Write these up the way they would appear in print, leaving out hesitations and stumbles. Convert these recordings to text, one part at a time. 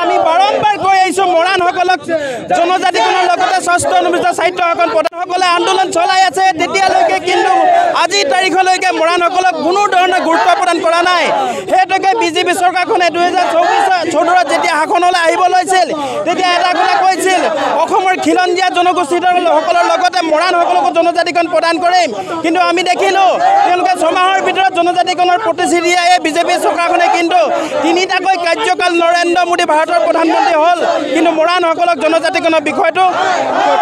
আমি বাৰম্বাৰ কৈ আহিছোঁ মৰাণসকলক জনজাতিকৰণৰ লগতে ষষ্ঠ অনুসূচিত সাহিত্যসকল প্ৰধানসকলে আন্দোলন চলাই আছে তেতিয়ালৈকে কিন্তু আজিৰ তাৰিখলৈকে মৰাণসকলক কোনো ধৰণৰ গুৰুত্ব প্ৰদান কৰা নাই হেতুকে বিজেপি চৰকাৰখনে 2014 যেতিয়া শাসনলৈ আহিব লৈছিল তেতিয়া এটা কথা কৈছিল অসমৰ খিলঞ্জীয়া জনগোষ্ঠীসকলৰ লগতে মৰাণসকলকো জনজাতিকৰণ প্ৰদান কৰিম কিন্তু আমি দেখিলোঁ তেওঁলোকে 6 মাহৰ ভিতৰত জনজাতিকৰণৰ প্ৰতিশ্ৰুতি দিয়া এই বিজেপি চৰকাৰখনে কিন্তু তিনিটাকৈ কাৰ্যকাল নৰেন্দ্ৰ মোদী ভাৰতৰ প্ৰধানমন্ত্ৰী হ'ল কিন্তু মৰাণসকলক জনজাতিকৰণৰ বিষয়টো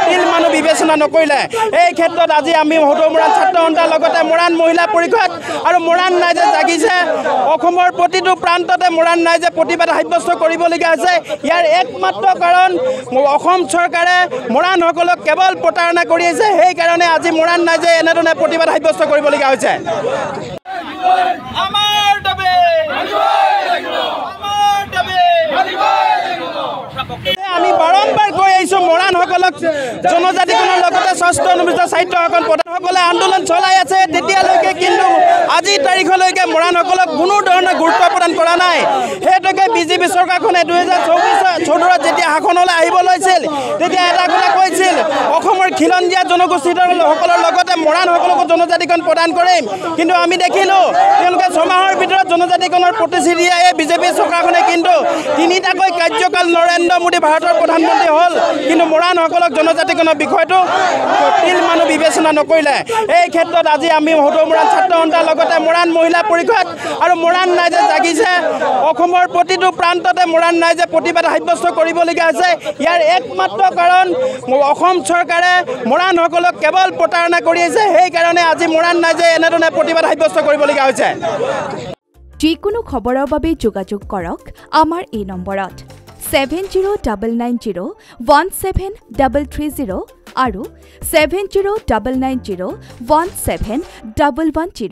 তিল মানুহ বিবেচনা নকৰিলে এই ক্ষেত্ৰত আজি আমি হতো মৰাণ ছাত্ৰ সন্থাৰ লগতে মৰাণ মহিলা পৰিষদ আৰু মৰাণ ৰাইজে জাগিছে অসমৰ প্ৰতিটো প্ৰান্ততে মৰাণ ৰাইজে প্ৰতিবাদ সাব্যস্ত কৰিবলগীয়া হৈছে ইয়াৰ একমাত্ৰ কাৰণ অসম চৰকাৰে মৰাণসকলক কেৱল প্ৰতাৰণা কৰি আছে সেইকাৰণে আজি মৰাণ ৰাইজে এনেধৰণে প্ৰতিবাদ সাব্যস্ত কৰিবলগীয়া হৈছে আমাৰ দাবী আমি বাৰম্বাৰ কৈ আহিছোঁ মৰাণসকলক জনজাতিকৰণৰ লগতে ষষ্ঠ অনুসূচিত সাহিত্যসকল প্ৰধানসকলে আন্দোলন চলাই আছে তেতিয়ালৈকে কিন্তু আজিৰ তাৰিখলৈকে মৰাণসকলক কোনো ধৰণৰ গুৰুত্ব প্ৰদান কৰা নাই হেতুকে বিজেপি চৰকাৰখনে 2014 যেতিয়া শাসনলৈ আহিব লৈছিল তেতিয়া এটা কথা কৈছিল অসমৰ খিলঞ্জীয়া জনগোষ্ঠীসকলৰ লগতে মৰাণসকলকো জনজাতিকৰণ প্ৰদান কৰিম কিন্তু আমি দেখিলোঁ তেওঁলোকে 6 মাহৰ ভিতৰত জনজাতিকৰণৰ প্ৰতিশ্ৰুতি দিয়া এই বিজেপি চৰকাৰখনে কিন্তু তিনিটাকৈ কাৰ্যকাল নৰেন্দ্ৰ মোদী ভাৰতৰ প্ৰধানমন্ত্ৰী হ'ল কিন্তু মৰাণসকলক জনজাতিকৰণৰ বিষয়টো তিল মানুহ বিবেচনা নকৰিলে এই ক্ষেত্ৰত আজি আমি হতো মৰাণ ছাত্ৰ সন্থাৰ লগতে মৰাণ মহিলা পৰিষদ আৰু মৰাণ ৰাইজে জাগিছে অসমৰ প্ৰতিটো প্ৰান্ততে মৰাণ ৰাইজে প্ৰতিবাদ সাব্যস্ত কৰিবলগীয়া হৈছে ইয়াৰ একমাত্ৰ কাৰণ অসম চৰকাৰে মৰাণসকলক কেৱল প্ৰতাৰণা কৰি আছে সেইকাৰণে আজি মৰাণ ৰাইজে এনেধৰণে প্ৰতিবাদ সাব্যস্ত কৰিবলগীয়া হৈছে যিকোনো খবৰৰ বাবে যোগাযোগ কৰক আমাৰ এই নম্বৰত 7099017330 আৰু 7099017110